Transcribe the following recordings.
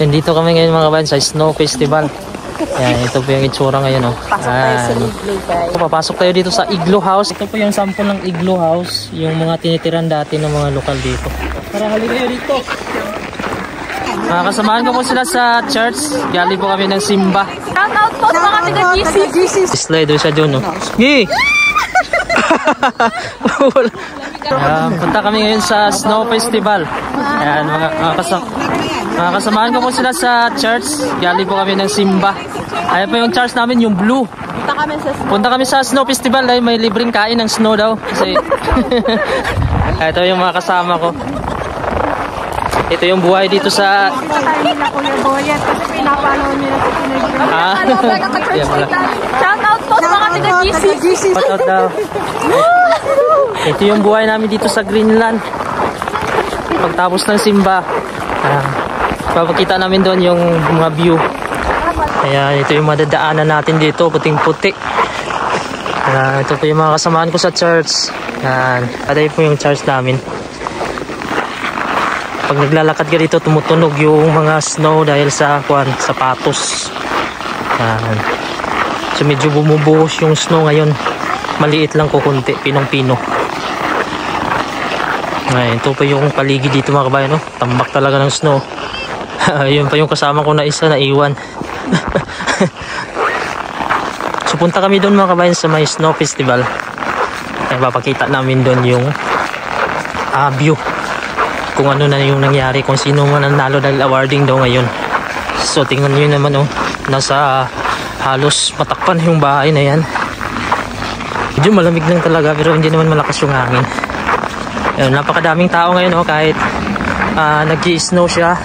Nandito kami ngayon mga kabayan sa Snow Festival. Ayan, ito po yung itsura ngayon. Oh. Pasok tayo sa igloo, guys. Papasok tayo dito sa igloo house. Ito po yung sample ng igloo house. Yung mga tinitiran dati ng mga lokal dito. Tara, halika kayo dito. Kasamahan ko po sila sa church. Galing po kami ng simba. Shout out po sa mga taga-GC. Slide doon siya dyan. Oh. Gi! Punta kami ngayon sa Snow Festival. Ayan, mga kasamahan ko po sila sa church. Galing po kami ng simba. Ayan po yung church namin, yung blue. Punta kami sa Snow Festival dahil may libreng kain ng snow daw. Kasi ito yung mga kasama ko. Ito yung buhay dito sa... Shout out po sa mga taga-GC. Shout out daw. Ito yung buhay namin dito sa Greenland. Pagtapos ng simba, papakita namin doon yung mga view. Ayan, ito yung madadaanan natin dito, puting-puti. Ito po yung mga kasamahan ko sa church. Ayan, ito po yung church namin. Pag naglalakad ka dito, tumutunog yung mga snow dahil sa sapatos. Ayan. So medyo bumubuhos yung snow ngayon. Maliit lang kukunti, pinong-pino. Ayan, ito pa yung paligid dito mga kabayan. No? Tambak talaga ng snow. Yun pa yung kasama ko na isa na iwan. So punta kami doon mga kabayan sa may Snow Festival. Ay papakita namin doon yung view. Kung ano na yung nangyari, kung sino man nanalo dahil awarding daw ngayon. So tingnan nyo naman oh, nasa halos matakpan yung bahay na yan. Medyo malamig lang talaga pero hindi naman malakas yung hangin. Ayun, napakadaming tao ngayon oh, kahit nag-i-snow siya.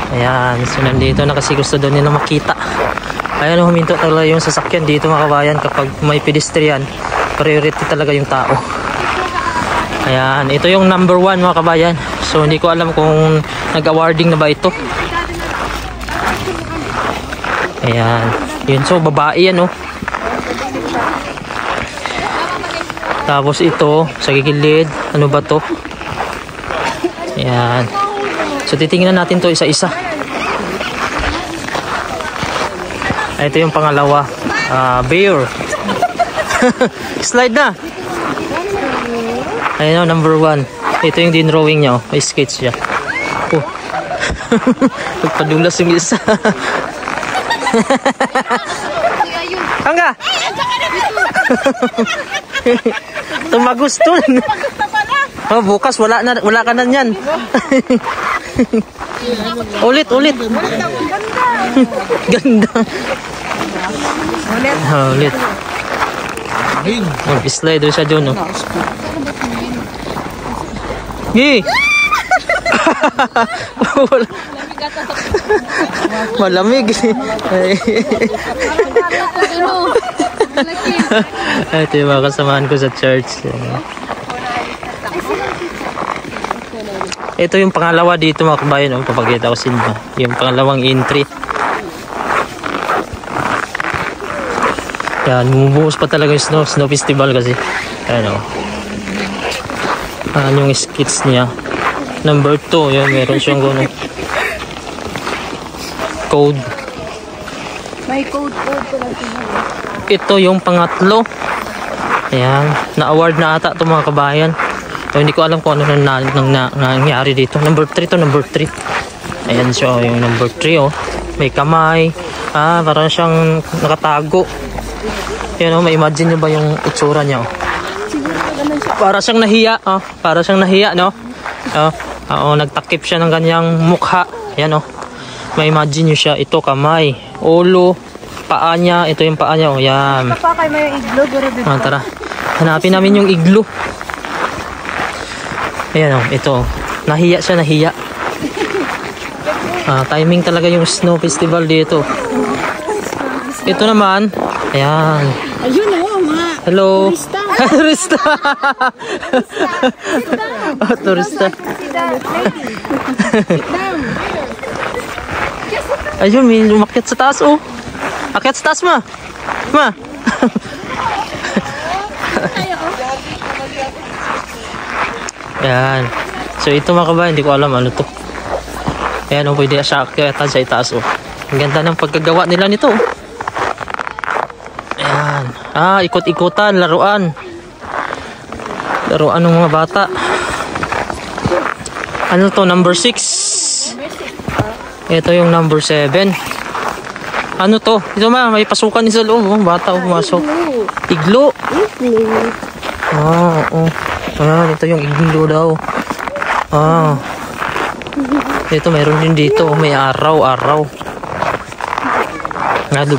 Ayan, so nandito na kasi gusto doon nila makita. Ayan, huminto talaga yung sasakyan dito mga kabayan. Kapag may pedestrian, priority talaga yung tao. Ayan, ito yung number 1 mga kabayan. So hindi ko alam kung nag-awarding na ba ito. Ayan, yun, so babae yan oh. Tapos ito sa gilid, ano ba to? Ayan. So titingnan natin to isa-isa. Ito yung pangalawa, bear. Slide na. Ayun, number 1. Ito yung din-drawing niya, oh. May sketch siya. Oh. Nagpadulas yung isa. Hangga. Tumagos to. Oh, bukas wala ka na niyan. Ulit. Ganda. Ulit. Mag-slide doon siya dyan, oh. Gi! Malamig. Ito yung mga kasamahan ko sa church. Ito yung pangalawa dito mga kabayan. Papakita ko sila. Yung pangalawang entry. Yan, bumubuhos pa talaga yung Snow Festival kasi. Ano? Yung skits niya. Number 2. Yan, meron siyang gano'n. Code. May code pala. Ito yung pangatlo. Ayan, na-award na ata itong mga kabayan. So, hindi ko alam kung ano nangyari dito. Number 3 to, number 3. Ayan, so yung number 3 oh. May kamay. Parang siyang nakatago. Ayan oh, may imagine nyo ba yung itsura niya oh. Para siyang nahiya oh. Para siyang nahiya no. Nagtakip siya ng ganyang mukha. Ayan oh. May imagine nyo siya. Ito kamay, ulo, paa niya. Ito yung paa niya oh. Yan. Kapakay mo yung igloo. Tara. Hanapin namin yung igloo. Ayan oh, ito. Nahiya siya, nahiya. Timing talaga yung Snow Festival dito. Ito naman. Ayan. Ayun oh, mga hello. turista. Turista. Turista. Ayun, may lumakyat sa taas oh. Akyat sa taas ma. Ayan. So ito mga kabayan, hindi ko alam ano to. Ayan, oh, pwede siya akyatan sa itaas, oh. Ang ganda ng pagkagawa nila nito, oh. Ayan. Ikot-ikutan, laruan. Laruan ng mga bata. Ano to, number 6. Ito yung number 7. Ano to? Ito may pasukan din sa loob, oh. Bata, oh, pumasok. Iglo. Oh. Ayan, ito yung iglo daw. Ito, mayroon din dito. May araw.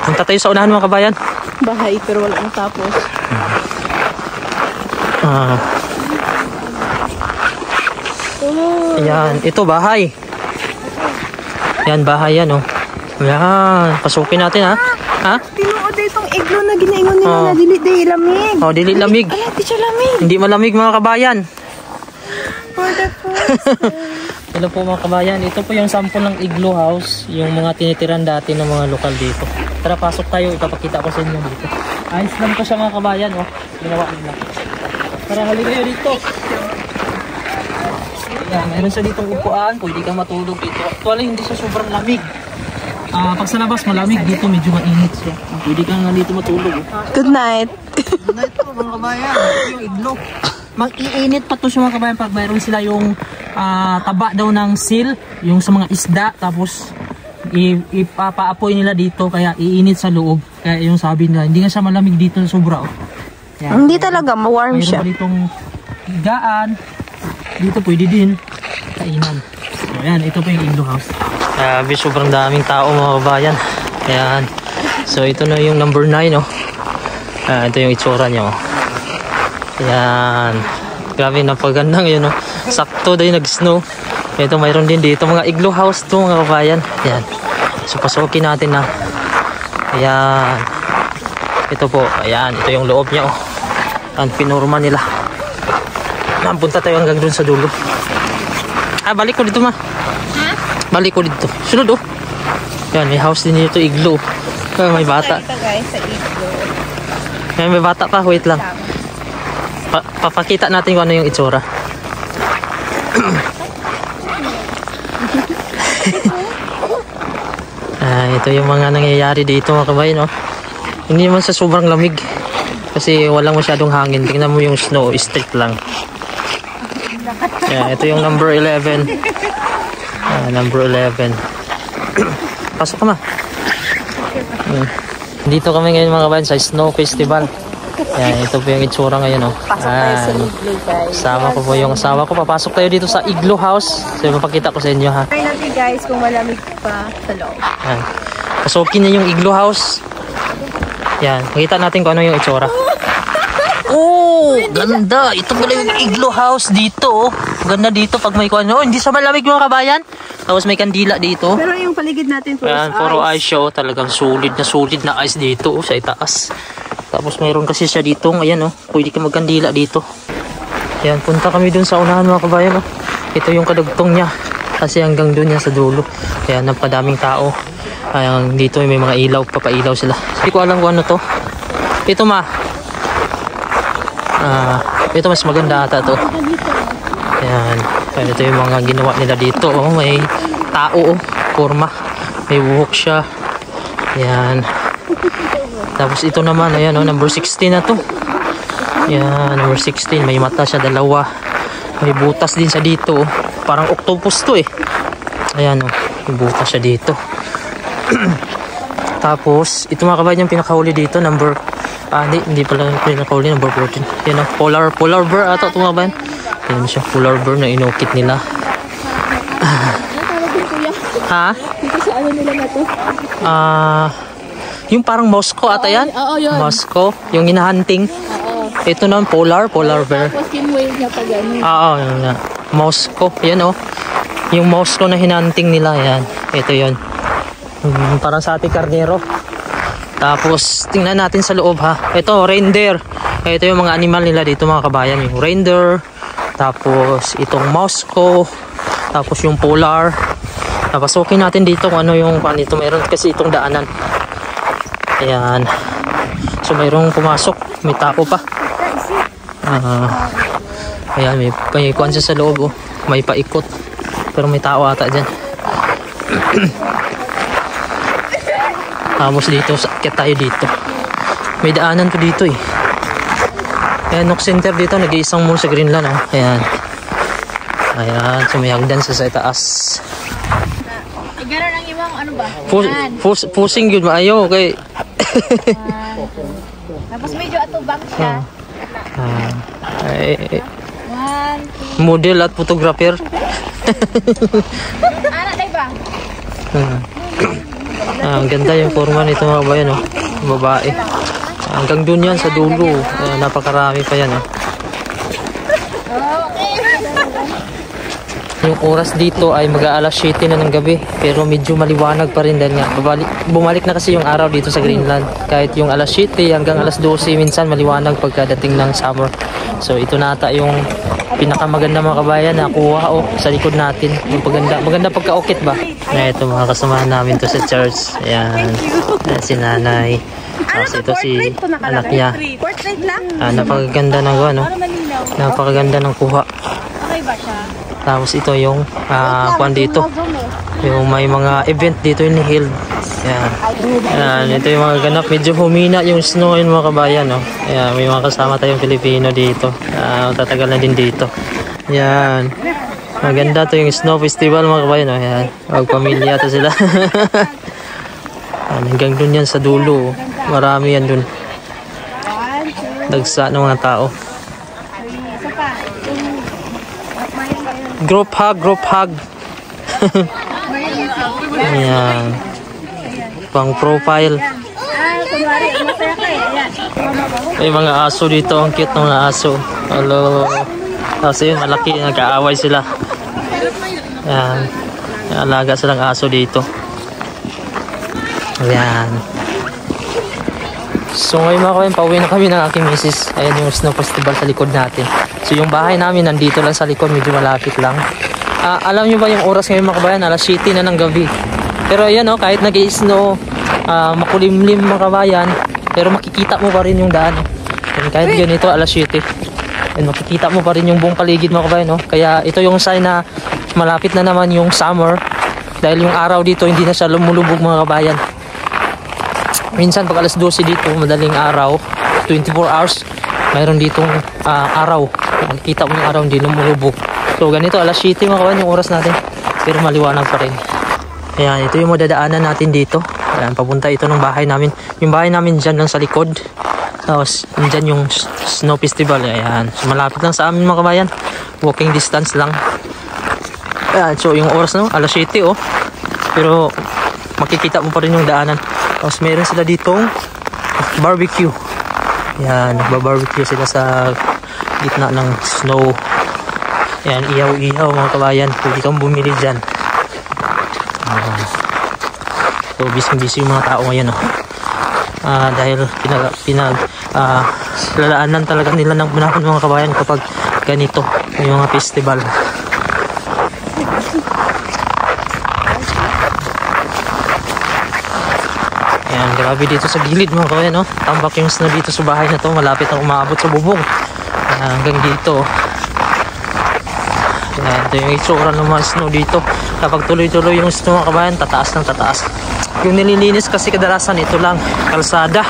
Punta tayo sa unahan, mga kabayan. Bahay, pero wala natapos. Ayan, ito bahay. Ayan, bahay yan, oh. Ayan, pasukin natin, ha? Tinuod itong iglo na ginaingon nila na dili lamig. Oh, dili lamig. Ala, di siya lamig. Hindi malamig, mga kabayan. For the first Hello po, mga kabayan. Ito po yung sample ng igloo house. Yung mga tinitiran dati ng mga lokal dito. Tara, pasok tayo. Ipapakita ko sa inyo dito. Ayos lang po siya, mga kabayan, oh. Ginawa nila. Tara, halika kayo dito. Ayan, meron siya ditong upuan. Pwede kang matulog dito. Actually, hindi siya sobrang lamig. Pag sa labas malamig, dito medyo mainit siya. Pwede kang dito matulog. Good night. Good night po, mga kabayan. Ito yung igloo. Mag-iinit pa to siya, mga kabayan, pag mayroon sila yung taba daw ng seal, yung sa mga isda, tapos ipapaapoy nila dito, kaya iinit sa loob. Kaya yung sabi nila, hindi nga siya malamig dito na sobra. Oh. Yan. Hindi talaga, ma-warm siya. Mayroon pa ditong higaan. Dito pwede din kainan. So, ayan, ito po yung igloo house. Grabe, sobrang daming tao, mga kabayan. Ayan. So ito na yung number 9, oh. Ito yung itsura niya, oh. Ayan. Grabe, napaganda ngayon, oh. Sakto dahil nag-snow. Ito, mayroon din dito mga igloo house to, mga kabayan. Ayan. So pasukin natin na. Ayan. Ito po, ayan. Ito yung loob niya, oh. Ang pinorma nila. Punta tayo hanggang dun sa dulo. Balik ko dito, ma. Balik ko dito. Sunod, oh. Yan, may house din dito, igloo. May bata. Ito guys, sa iglo. May bata pa, wait lang. Papakita natin kung ano yung itsura. Ito yung mga nangyayari dito, mga kabayan, oh. Hindi naman sa sobrang lamig. Kasi walang masyadong hangin. Tingnan mo yung snow, straight lang. Ito yung number 11. Number 11. Pasok ka, ma. Dito kami ngayon, mga kabayan, sa Snow Festival. Ito po yung itsura ngayon, oh. Pasok tayo sa iglo, guys. Sama ko po yung asawa ko. Papasok tayo dito sa igloo house. So, mapakita ko sa inyo, ha. Try natin, guys, kung malamig pa sa loob. Pasukin niya yung igloo house. Yan, makita natin kung ano yung itsura. Oh, ganda. Ito pala yung igloo house dito, oh. Ganda dito pag may kuwan. Oh, hindi sa malamig, mga kabayan. Tapos may kandila dito. Pero yung paligid natin puro ice. Puro ice show. Talagang solid na ice dito, oh, sa itaas. Tapos mayroon kasi siya dito. Ayan, oh. Pwede ka magkandila dito. Ayan, punta kami dun sa unahan, mga kabayan, oh. Ito yung kadugtong niya. Kasi hanggang dun yan sa dulo. Ayan, napadaming tao. Ayan, dito may mga ilaw. Papailaw sila. Hindi ko alam kung ano to. Ito, ma. Ito mas maganda ata to. Ayan. Ito yung mga ginawa nila dito, oh. May tao, oh. Forma. May buhok siya. Ayan. Tapos ito naman, ayan, oh, number 16 na to. Ayan, number 16. May mata siya, dalawa. May butas din siya dito, oh. Parang octopus to, eh. Ayan, oh. May butas siya dito. Tapos, ito, mga kabayan, yung pinakahuli dito, number... hindi pala pinakahuli, number 14. Yan, oh, polar bear ata ito, mga kabayan. Yan siya, polar bear na inukit nila. Ha? Dito sa ano nila na to? Yung parang Moscow ata yan? Oo, yun. Moscow, yung hinahunting. Ito na, polar bear. Tapos yung wave niya pa gano'n. Oo, yun na. Moscow, yan, oh. Yung Moscow na hinahunting nila, yan. Ito yun. Parang sa ating karnero. Tapos, tingnan natin sa loob, ha. Ito, reindeer. Ito yung mga animal nila dito, mga kabayan. Yung reindeer. Tapos, itong Moscow. Tapos, yung polar. Napasukin natin dito kung ano yung dito. Meron kasi itong daanan. Ayan. So, mayroong pumasok. May tao pa. Ayan, may kuwan siya sa loob, oh. May paikot. Pero may tao ata dyan. Tapos dito, sakit tayo dito. May daanan to dito eh. Ayan, Nook Center dito, nag-iisang mall sa Greenland. Oh. Ayan. Ayan, so may hagdan sa taas. Gano'n ang imong ano ba? Pusing yun, maayo. Okay. Tapos medyo atubang siya. Ay, 1, 2. model at photographer. Anak na ba? Ang ganda yung forma nito mga kabayan, oh. Babae. Hanggang dun yan sa dulo. Napakarami pa yan, oh. Yung oras dito ay mag-aalas 7 na ng gabi, pero medyo maliwanag pa rin dahil nga bumalik na kasi yung araw dito sa Greenland. Kahit yung alas 7 hanggang alas 12 minsan maliwanag pagkadating ng summer. So ito na ata yung pinakamaganda mga kabayan na kuha sa likod natin. Yung maganda pagka-okit ba? Ito mga kasamahan namin to sa church. Ayan. Ayan si nanay. Tapos ito si anak niya. Portrait lang? Napakaganda ng ano? Napakaganda ng kuha. Okay ba siya? Tapos ito yung kuwan dito. Yung may mga event dito yung held. Yan. Yan. Ito yung mga ganap. Medyo humina yung snow ngayon mga kabayan. No? Yan. May mga kasama tayong Pilipino dito. Tatagal na din dito. Yan. Maganda to yung snow festival mga kabayan. No? Yan. Magpamilya to sila. Yan. Hanggang dun yan sa dulo. Marami yan dun. Dagsa ng mga tao. Group hug. Ayan. Pang profile. May mga aso dito. Ang cute ng mga aso. Hello. Tapos yun, malaki. Nagkaaway sila. Ayan. Alaga silang aso dito. Ayan. So ngayon mga kabayan, pauwi na kami ng aking misis. Ayan yung snow festival sa likod natin. So yung bahay namin nandito lang sa likod, medyo malapit lang. Alam nyo ba yung oras ngayon mga kabayan? Alas 7 na ng gabi. Pero ayan kahit nag-i-snow, makulimlim mga kabayan, pero makikita mo pa rin yung daan. Kahit ganito alas 7. And makikita mo pa rin yung buong paligid mga kabayan. Kaya ito yung sign na malapit na naman yung summer. Dahil yung araw dito hindi na siya lumulubog mga kabayan. Minsan pag alas 12 dito, madaling araw, 24 hours, mayroon ditong araw. Makikita mo yung araw, hindi lumulubog. So ganito, alas 7 mga kawan yung oras natin. Pero maliwanag pa rin. Ayan, ito yung madadaanan natin dito. Ayan, papunta ito ng bahay namin. Yung bahay namin dyan lang sa likod. Tapos, dyan yung snow festival. Ayan, so malapit lang sa amin mga kabayan. Walking distance lang. Ayan, so yung oras no, alas 7 Pero makikita mo pa rin yung daanan. Tapos meron sila ditong barbecue. Yan, nagbabarbecue sila sa gitna ng snow. Yan, ihaw-ihaw mga kabayan. Pwede kang bumili dyan. So, busy-busy yung mga tao ngayon. Dahil lalaanan talaga nila ng panahon mga kabayan kapag ganito yung mga festival. Ayan, grabe dito sa gilid mga kabayan, tambak yung snow dito sa bahay na to, malapit na umaabot sa bubong. Hanggang dito. Ayan, ito yung itsura ng mga snow dito. Kapag tuloy-tuloy yung snow mga kabayan, tataas ng tataas. Yung nililinis kasi kadalasan ito lang, kalsada.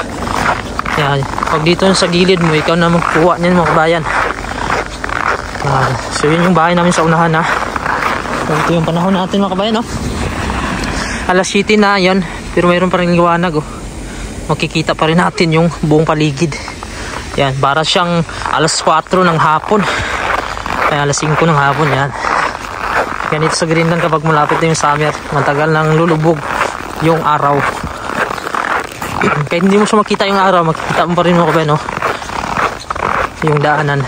Ayan, pag dito sa gilid mo, ikaw na magkuha niyan mga kabayan. So yun yung bahay namin sa unahan ito yung panahon natin mga kabayan alas 7 na yan. Pero mayroon pa rin liwanag makikita pa rin natin yung buong paligid. Yan, para siyang alas 4 ng hapon. Ay, alas 5 ng hapon yan. Ganito sa Greenland kapag malapit na yung summer, matagal nang lulubog yung araw. Kahit hindi mo siya makita yung araw, makikita mo pa rin mga kabayan yung daanan.